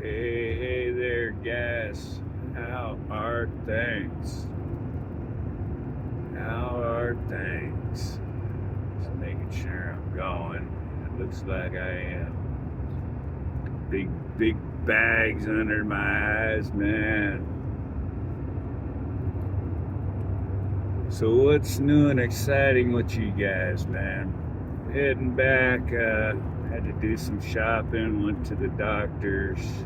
Hey there, guys. How are things? How are things? Just making sure I'm going. It looks like I am. Big bags under my eyes, man. So what's new and exciting with you guys, man? Heading back, had to do some shopping, went to the doctor's.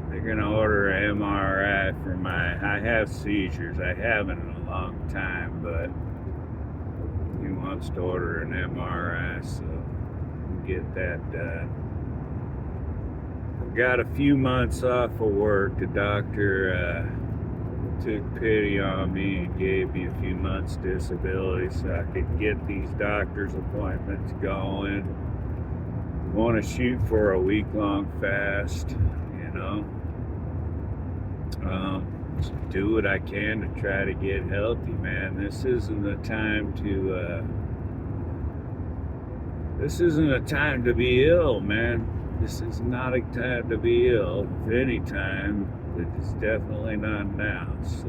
They're gonna order an MRI for I have seizures. I haven't in a long time, but he wants to order an MRI, so we'll get that done. I've got a few months off of work. The doctor took pity on me and gave me a few months disability so I could get these doctor's appointments going. Want to shoot for a week-long fast, you know. Do what I can to try to get healthy, man. This isn't a time to be ill, man. This is not a time to be ill. If any time, it's definitely not now. So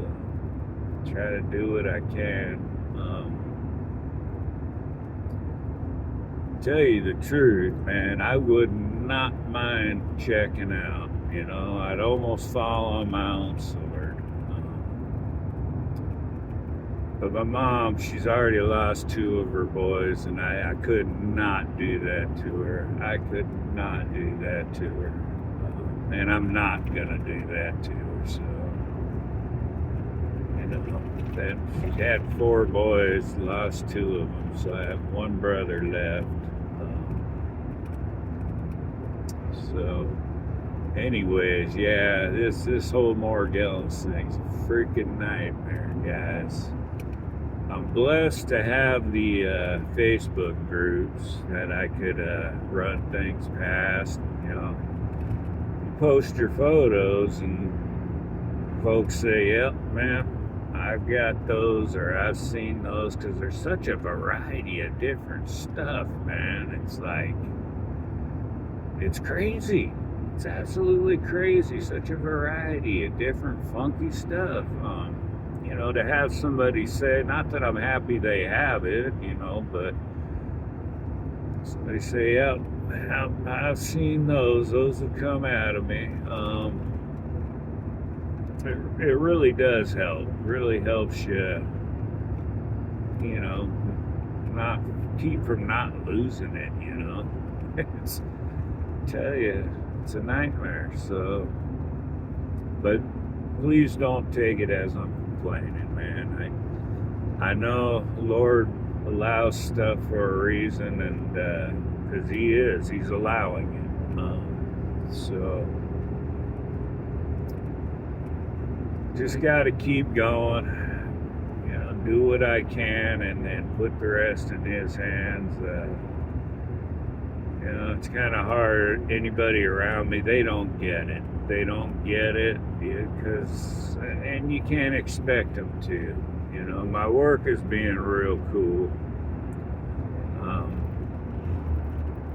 try to do what I can. Tell you the truth, man, I would not mind checking out. You know, I'd almost fall on my own sword. But my mom, she's already lost 2 of her boys, and I could not do that to her. I could not do that to her. And I'm not going to do that to her. So, you know, that she had 4 boys, lost 2 of them. So I have 1 brother left. So, anyways, yeah, this whole Morgellons thing's a freaking nightmare, guys. I'm blessed to have the Facebook groups that I could run things past. You know, you post your photos and folks say, "Yep, man, I've got those," or "I've seen those," because there's such a variety of different stuff, man. It's like, it's crazy. It's absolutely crazy. Such a variety of different funky stuff. You know, to have somebody say, not that I'm happy they have it, you know, but somebody say, "Yeah, I've seen those. Those have come out of me." It really does help. Really helps you, you know, not keep from not losing it, you know. It's, tell you, it's a nightmare. So, but please don't take it as I'm complaining, man. I know Lord allows stuff for a reason, and because He's allowing it. So just got to keep going. You know, do what I can, and then put the rest in His hands. You know, it's kind of hard. Anybody around me, they don't get it. They don't get it because, and you can't expect them to. You know, my work is being real cool.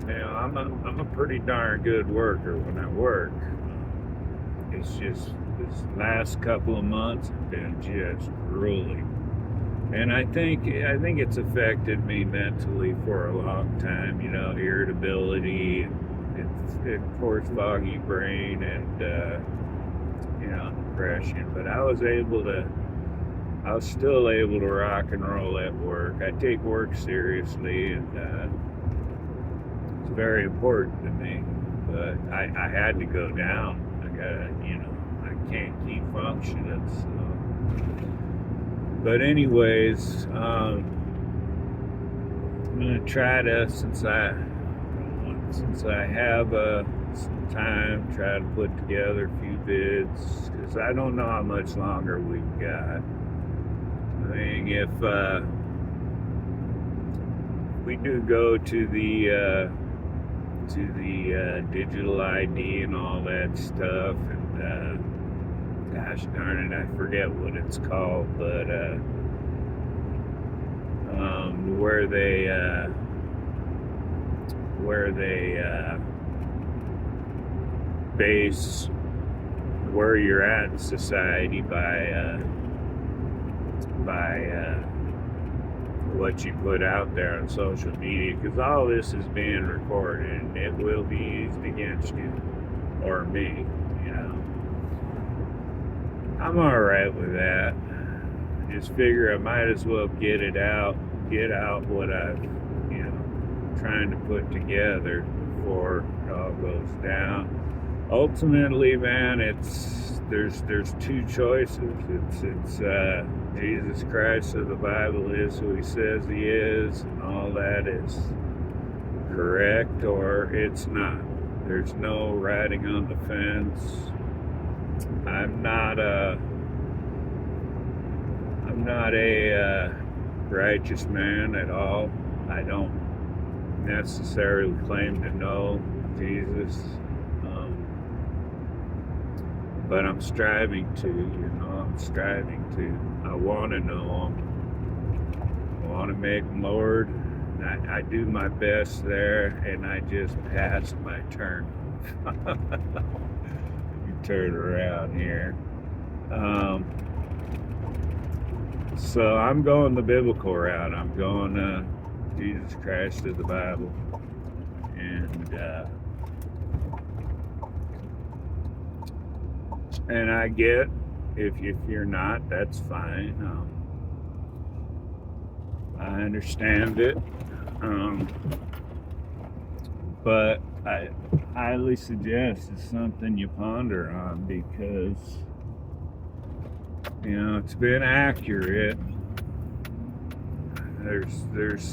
You know, I'm a pretty darn good worker when I work. It's just this last couple of months have been just grueling. And I think it's affected me mentally for a long time, you know, irritability, and of course foggy brain, and you know, depression. But I was still able to rock and roll at work. I take work seriously, and it's very important to me. But I had to go down. I gotta, you know, I can't keep functioning, so. But anyways, I'm gonna try to, since I have some time, try to put together a few vids, because I don't know how much longer we've got. I mean, if we do go to the digital ID and all that stuff, and gosh darn it, I forget what it's called, but where they base where you're at in society by what you put out there on social media, because all this is being recorded and it will be used against you or me. I'm all right with that. Just figure I might as well get out what I've trying to put together before it all goes down. Ultimately, man, there's two choices. It's Jesus Christ of the Bible is who he says he is, and all that is correct, or it's not. There's no riding on the fence. I'm not a righteous man at all. I don't necessarily claim to know Jesus, but I'm striving to. I'm striving to. I want to know him. I want to make him Lord. I do my best there, and I just passed my turn. You turn around here. So I'm going the biblical route. I'm going Jesus Christ of the Bible. And I get, if you're not, that's fine. I understand it. But I highly suggest it's something you ponder on, because it's been accurate. There's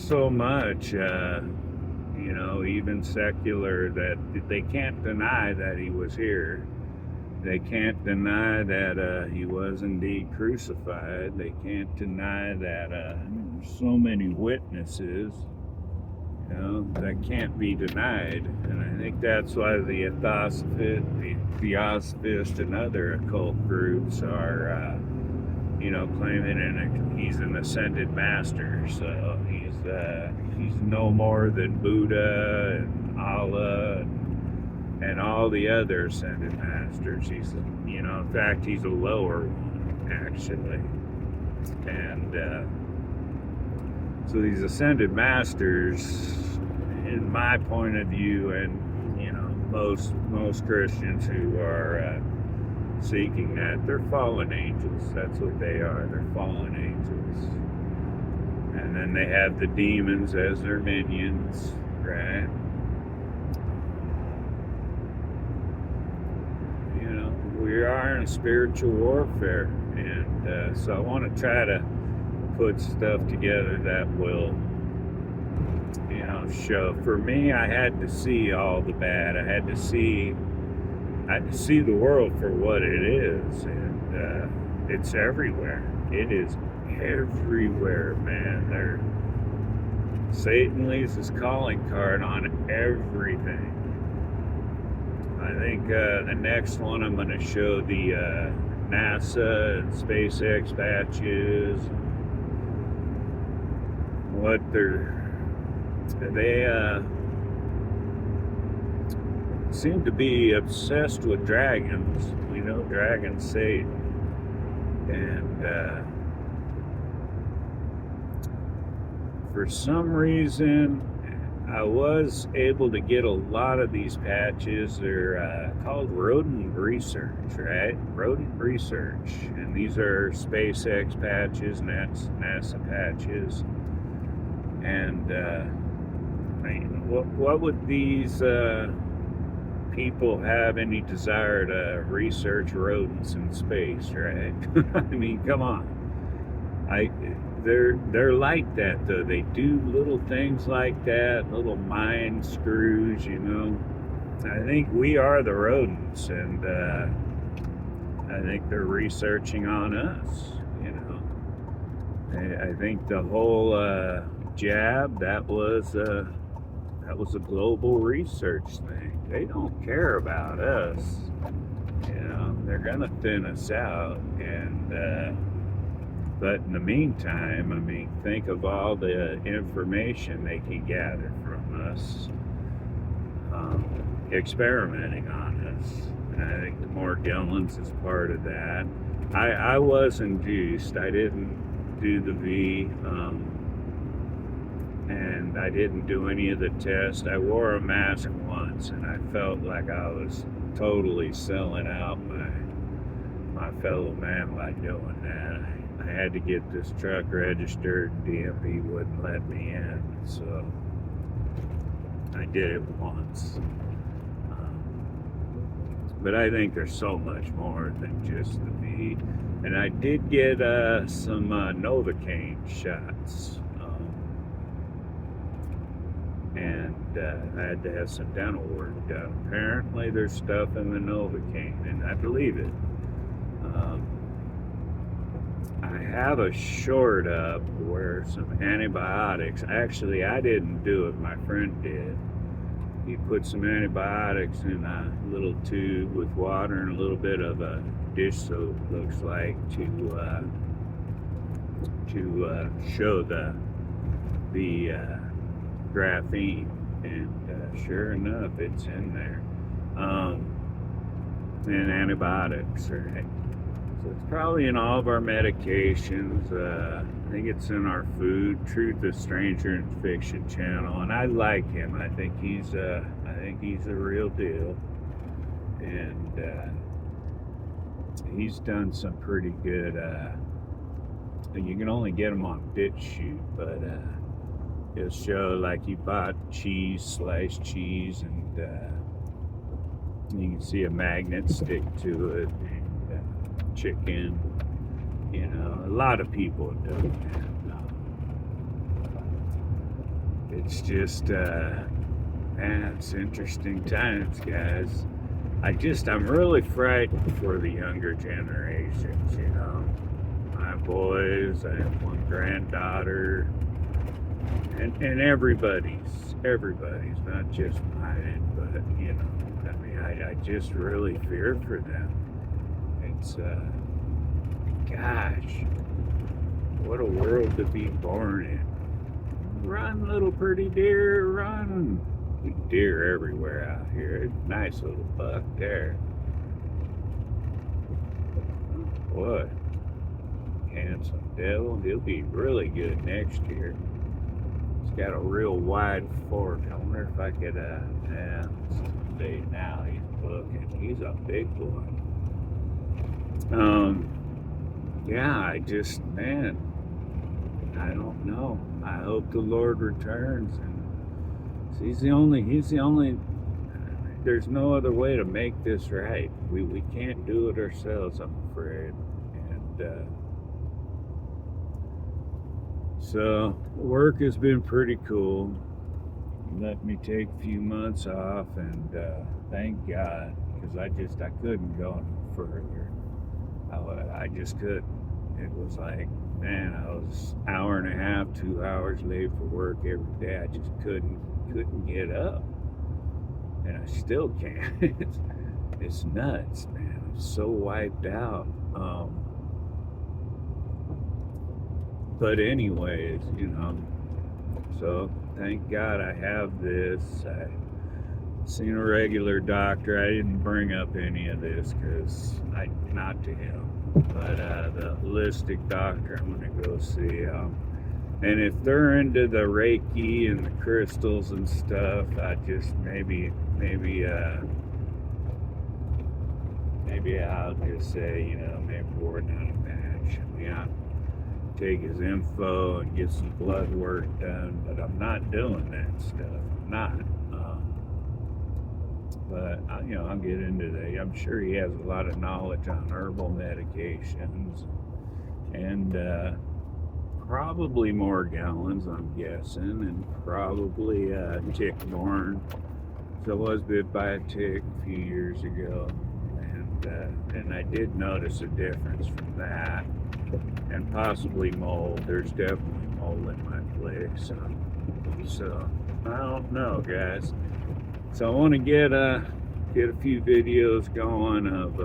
so much even secular, that they can't deny that he was here. They can't deny that he was indeed crucified. They can't deny that there's so many witnesses, that can't be denied. And I think that's why the Theosophist and other occult groups are, claiming he's an ascended master. So he's no more than Buddha and Allah and all the other ascended masters. He's, in fact, he's a lower one, actually. And so these ascended masters, in my point of view, and most Christians who are seeking that, they're fallen angels. That's what they are. They're fallen angels. And then they have the demons as their minions, right? We are in spiritual warfare, and so I want to try to put stuff together that will, show. For me, I had to see all the bad. I had to see the world for what it is, and it's everywhere. It is everywhere, man. Satan leaves his calling card on everything. I think the next one I'm going to show the NASA and SpaceX patches. What they seem to be obsessed with dragons. We know dragons Satan, and for some reason, I was able to get a lot of these patches. They're called rodent research, right? Rodent research. And these are SpaceX patches, NASA patches. And what would these people have any desire to research rodents in space, right? I mean, come on. They're like that, though. They do little things like that, little mind screws, I think we are the rodents, and I think they're researching on us, I think the whole jab, that was a global research thing. They don't care about us, they're gonna thin us out, and but in the meantime, think of all the information they can gather from us. experimenting on us. And I think the Morgellons is part of that. I was induced. I didn't do the V, and I didn't do any of the tests. I wore a mask once, and I felt like I was totally selling out my fellow man by doing that. I had to get this truck registered. DMV wouldn't let me in, so I did it once. But I think there's so much more than just the V. And I did get some Novocaine shots. And I had to have some dental work done. Apparently there's stuff in the Novocaine, and I believe it. I have a short up where some antibiotics, actually I didn't do it, my friend did. He put some antibiotics in a little tube with water and a little bit of a dish soap, looks like, to show the graphene, and sure enough, it's in there. And antibiotics, right? So it's probably in all of our medications. I think it's in our food. Truth is Stranger in Fiction channel, and I like him. I think he's a real deal, and he's done some pretty good. You can only get him on BitChute, but he'll show like he bought cheese, sliced cheese, and you can see a magnet stick to it. Chicken, you know, a lot of people do that. It's just, man, it's interesting times, guys. I'm really frightened for the younger generations, you know. My boys, I have one granddaughter, and everybody's, not just mine, but, you know, I mean, I just really fear for them. It's, gosh, what a world to be born in. Run, little pretty deer, run. Deer everywhere out here. Nice little buck there. Boy, handsome devil. He'll be really good next year. He's got a real wide fork. I wonder if I could, someday now he's booking. He's a big boy. Yeah, man, I don't know. I hope the Lord returns, and he's the only, there's no other way to make this right. We can't do it ourselves, I'm afraid. And, so work has been pretty cool. Let me take a few months off, and, thank God, because I couldn't go any further. I just couldn't. It was like, man, I was hour and a half, 2 hours late for work every day. I just couldn't get up, and I still can't. It's nuts, man. I'm so wiped out. But anyways, you know. So thank God I have this. I seen a regular doctor. I didn't bring up any of this because not to him, but the holistic doctor I'm going to go see. And if they're into the Reiki and the crystals and stuff, I just maybe I'll just say, you know, maybe we're not a match. I mean, I'll take his info and get some blood work done, but I'm not doing that stuff. I'm not. But, you know, I'll get into that. I'm sure he has a lot of knowledge on herbal medications, and probably Morgellons, I'm guessing, and probably tick-borne. So I was bit by a tick a few years ago, and I did notice a difference from that, and possibly mold. There's definitely mold in my place, so I don't know, guys. So I want to get a few videos going of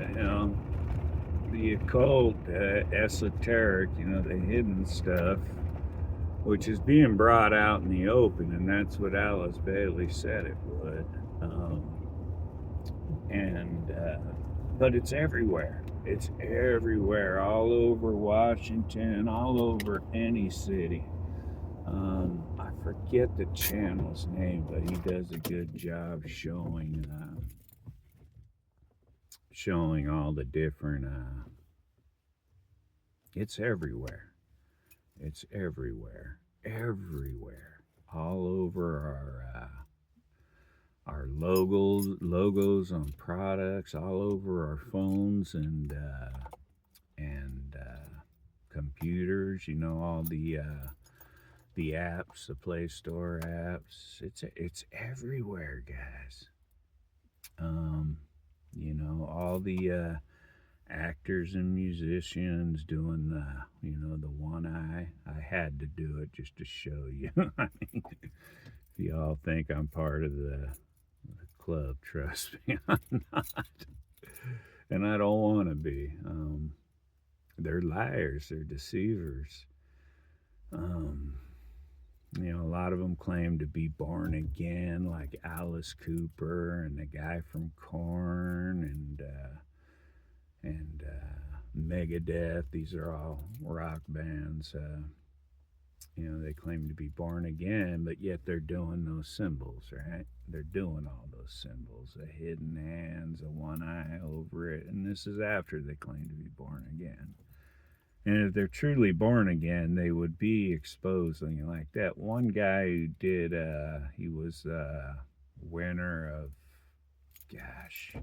you know, the occult, esoteric, you know, the hidden stuff. which is being brought out in the open, and that's what Alice Bailey said it would. And but it's everywhere. It's everywhere, all over Washington, all over any city. I forget the channel's name, but he does a good job showing all the different. It's everywhere. It's everywhere, everywhere, all over our logos on products, all over our phones and computers. You know, all the apps, the Play Store apps. It's everywhere, guys. You know, all the actors and musicians doing the one eye. I had to do it just to show you. I mean, if y'all think I'm part of the club, trust me, I'm not. And I don't want to be. They're liars. They're deceivers. You know, a lot of them claim to be born again, like Alice Cooper and the guy from Korn and Megadeth. These are all rock bands. You know, they claim to be born again, but yet they're doing those symbols, right? They're doing all those symbols, the hidden hands, a one eye over it, and this is after they claim to be born again. And if they're truly born again, they would be exposing like that one guy who did. He was winner of, gosh, so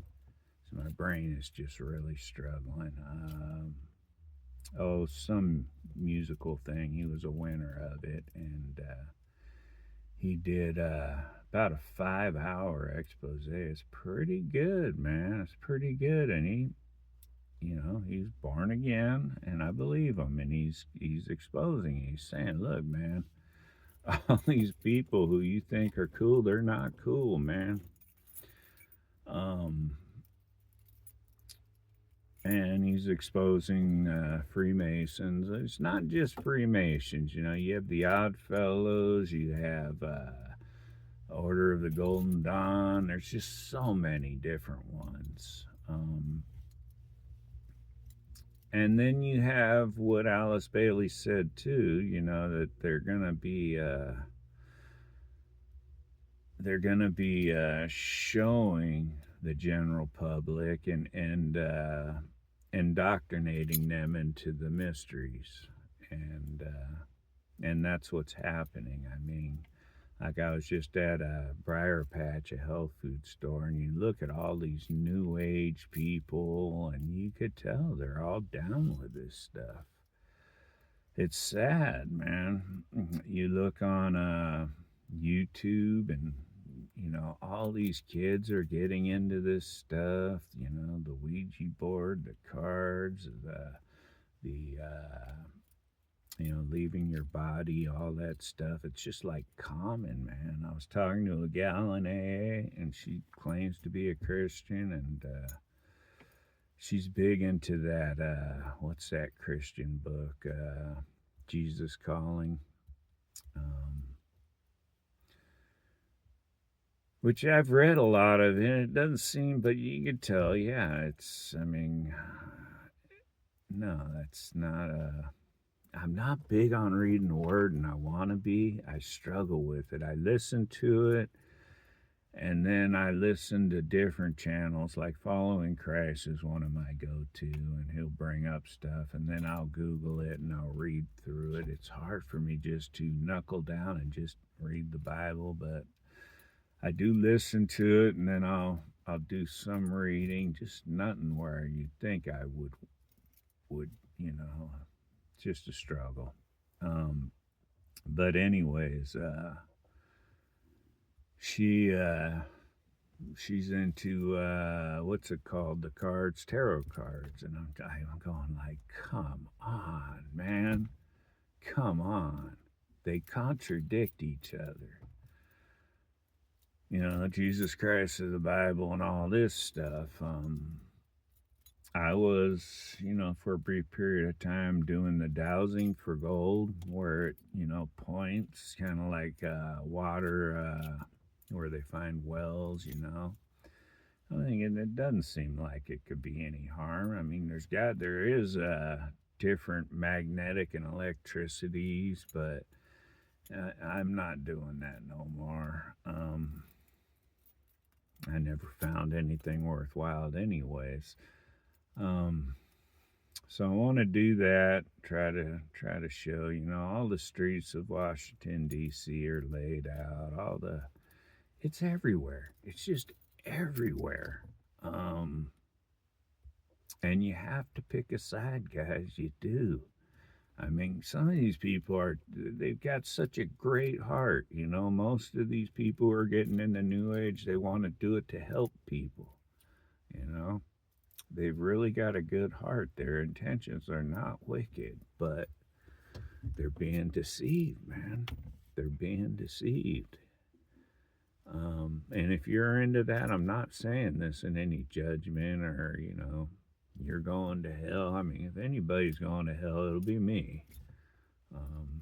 my brain is just really struggling. Some musical thing. He was a winner of it, and he did about a 5-hour expose. It's pretty good, man. It's pretty good, and he's born again, and I believe him. And he's exposing. He's saying, "Look, man, all these people who you think are cool, they're not cool, man." And he's exposing Freemasons. It's not just Freemasons. You know, you have the Odd Fellows, you have Order of the Golden Dawn. There's just so many different ones. And then you have what Alice Bailey said too. You know, that they're gonna be showing the general public and indoctrinating them into the mysteries, and that's what's happening. I mean, like I was just at a Briar Patch, a health food store, and you look at all these new age people, and you could tell they're all down with this stuff. It's sad, man. You look on YouTube, and all these kids are getting into this stuff. You know, the Ouija board, the cards, the leaving your body, all that stuff. It's just like common, man. I was talking to a gal in AA, and she claims to be a Christian, and she's big into that. What's that Christian book? Jesus Calling. Which I've read a lot of, and it doesn't seem, but you could tell, yeah, no, that's not I'm not big on reading the word, and I want to be. I struggle with it. I listen to it, and then I listen to different channels, like Following Christ is one of my go-to, and he'll bring up stuff, and then I'll Google it, and I'll read through it. It's hard for me just to knuckle down and just read the Bible, but I do listen to it, and then I'll do some reading, just nothing where you'd think I would just a struggle. But anyways, she's into what's it called? The cards, tarot cards, and I'm going like, come on, man, come on. They contradict each other. You know, Jesus Christ of the Bible and all this stuff. I was, for a brief period of time doing the dowsing for gold, where it, points, kind of like water, where they find wells. I think it doesn't seem like it could be any harm. I mean, there is different magnetic and electricities, but I'm not doing that no more. I never found anything worthwhile, anyways. Um, so I want to do that. Try to show, all the streets of Washington D.C. are laid out. It's everywhere. It's just everywhere. Um, and you have to pick a side, guys. You do. I mean, some of these people they've got such a great heart. Most of these people who are getting in the New Age, they want to do it to help people. You know, they've really got a good heart. Their intentions are not wicked, but they're being deceived, man. They're being deceived. And if you're into that, I'm not saying this in any judgment or, you're going to hell. I mean, if anybody's going to hell, it'll be me. Um,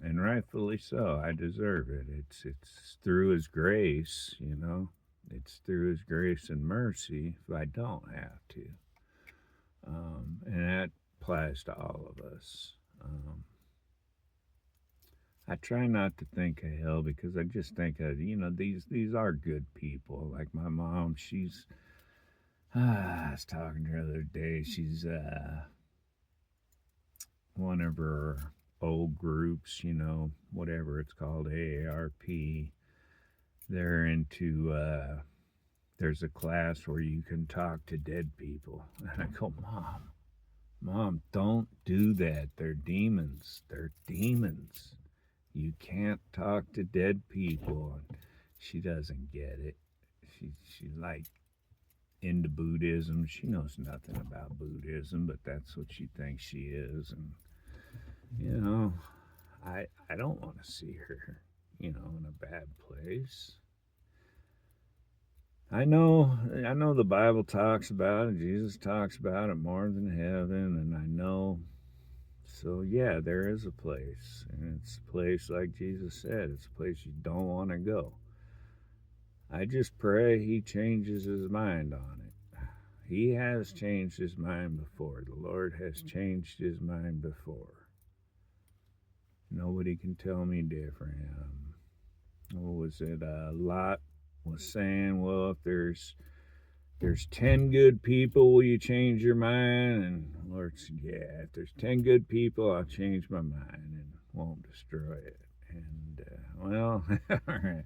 and rightfully so. I deserve it. It's through His grace. It's through His grace and mercy if I don't have to. And that applies to all of us. I try not to think of hell because I just think of these are good people. Like my mom, I was talking to her the other day. She's one of her old groups, whatever it's called, AARP. They're into there's a class where you can talk to dead people, and I go, Mom, don't do that. They're demons. They're demons. You can't talk to dead people. And she doesn't get it. She's like into Buddhism. She knows nothing about Buddhism, but that's what she thinks she is. And I don't want to see her, in a bad place. I know the Bible talks about it. Jesus talks about it more than heaven, and I know. So yeah, there is a place, and it's a place like Jesus said. It's a place you don't want to go. I just pray He changes His mind on it. He has changed His mind before. The Lord has changed His mind before. Nobody can tell me different. What was it? Lot was saying, well, if there's 10 good people, will you change your mind? And the Lord said, yeah, if there's 10 good people, I'll change my mind and won't destroy it. And well, all right.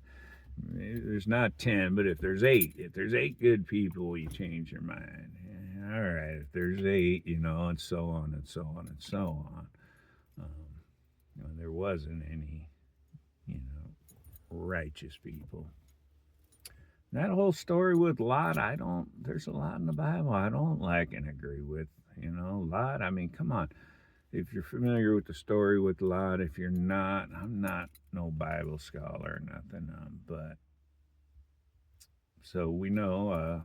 There's not 10, but if there's 8 good people, will you change your mind? All right, if there's 8, and so on and so on and so on. There wasn't any, righteous people. That whole story with Lot, there's a lot in the Bible I don't like and agree with. Lot, I mean, come on. If you're familiar with the story with Lot, if you're not, I'm not no Bible scholar or nothing, but so we know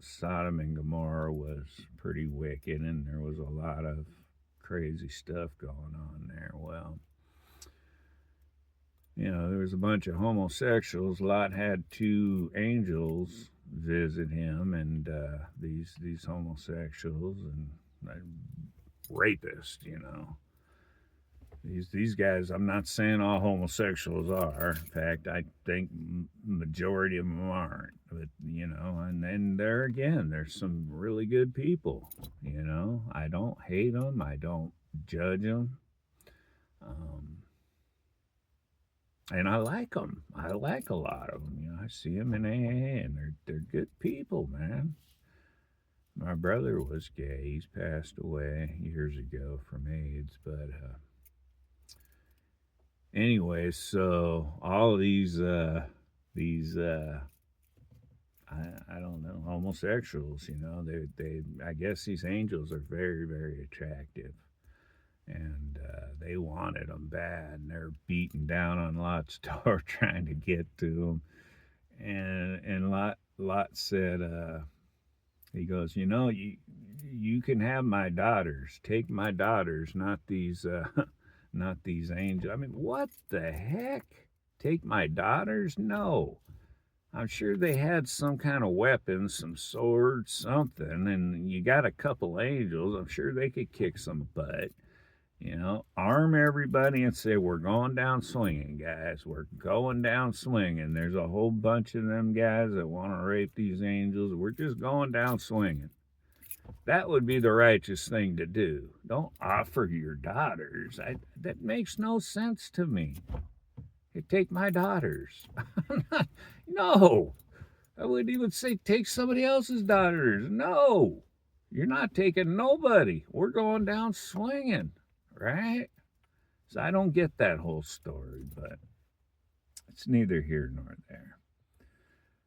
Sodom and Gomorrah was pretty wicked, and there was a lot of crazy stuff going on there. Well, there was a bunch of homosexuals. Lot had 2 angels visit him, and these homosexuals and rapists. These guys. I'm not saying all homosexuals are. In fact, I think majority of them aren't. But and then there again, there's some really good people. I don't hate them. I don't judge them. And I like them. I like a lot of them. I see them in AA, and they're good people, man. My brother was gay. He's passed away years ago from AIDS, but anyway, so all of these I don't know, homosexuals, they I guess these angels are very, very attractive, and they wanted them bad, and they're beating down on Lot's door trying to get to him, and Lot said, He goes, you can have my daughters. Take my daughters, not these not these angels. I mean, what the heck? Take my daughters? No. I'm sure they had some kind of weapons, some swords, something, and you got a couple angels. I'm sure they could kick some butt. Arm everybody and say, we're going down swinging, guys. We're going down swinging. There's a whole bunch of them guys that want to rape these angels. We're just going down swinging. That would be the righteous thing to do. Don't offer your daughters. That makes no sense to me. Hey, take my daughters. No. I wouldn't even say take somebody else's daughters. No. You're not taking nobody. We're going down swinging, right? So I don't get that whole story, but it's neither here nor there.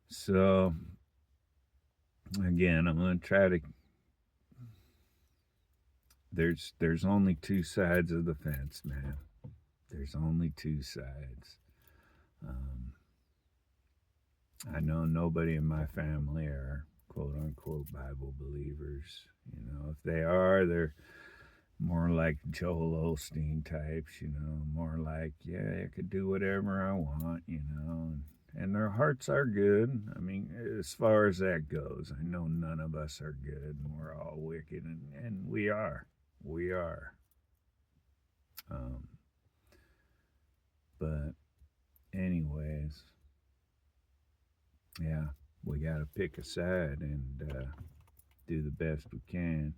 So, again, I'm going to try to... There's only two sides of the fence, man. There's only two sides. I know nobody in my family are quote-unquote Bible believers. If they are, they're more like Joel Osteen types, more like, yeah, I could do whatever I want, and their hearts are good. I mean, as far as that goes, I know none of us are good, and we're all wicked, and we are. We are. But anyways, yeah, we got to pick a side and do the best we can.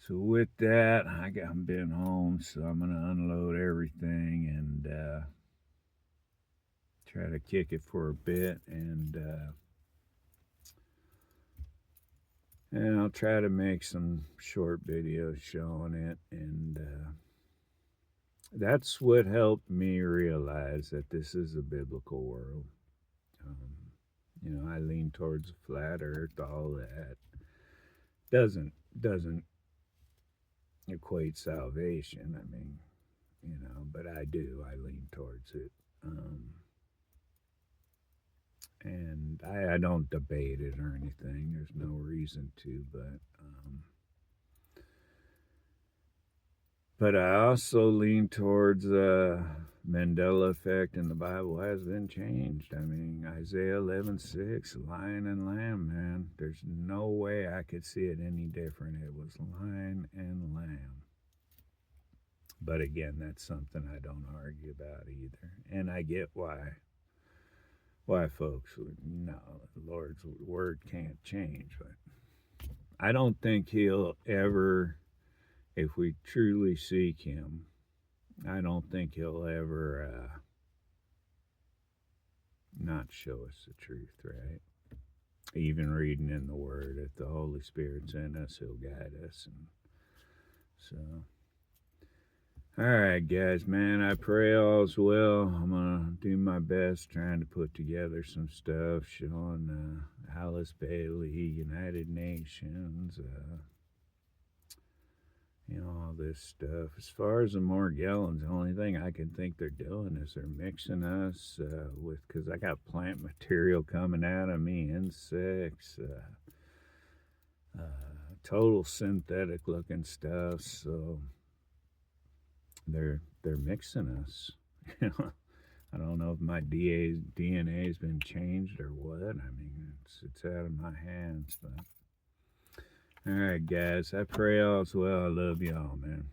So with that, I've been home, so I'm going to unload everything and try to kick it for a bit, and I'll try to make some short videos showing it, and that's what helped me realize that this is a biblical world. I lean towards flat earth, all that. Doesn't equate salvation. I mean, but I do. I lean towards it. And I don't debate it or anything. There's no reason to, but I also lean towards Mandela effect, and the Bible has been changed. I mean, Isaiah 11:6, lion and lamb, man. There's no way I could see it any different. It was lion and lamb. But again, that's something I don't argue about either. And I get why folks would, no, the Lord's word can't change. But I don't think he'll ever, if we truly seek him, I don't think he'll ever not show us the truth, right? Even reading in the Word, if the Holy Spirit's in us, he'll guide us. And so, all right, guys, man, I pray all's well. I'm going to do my best trying to put together some stuff showing Alice Bailey, United Nations, all this stuff. As far as the Morgellons, the only thing I can think they're doing is they're mixing us with, because I got plant material coming out of me, insects, total synthetic looking stuff. So they're mixing us. I don't know if my DNA has been changed or what. I mean, it's out of my hands, but. All right, guys. I pray all's well. I love y'all, man.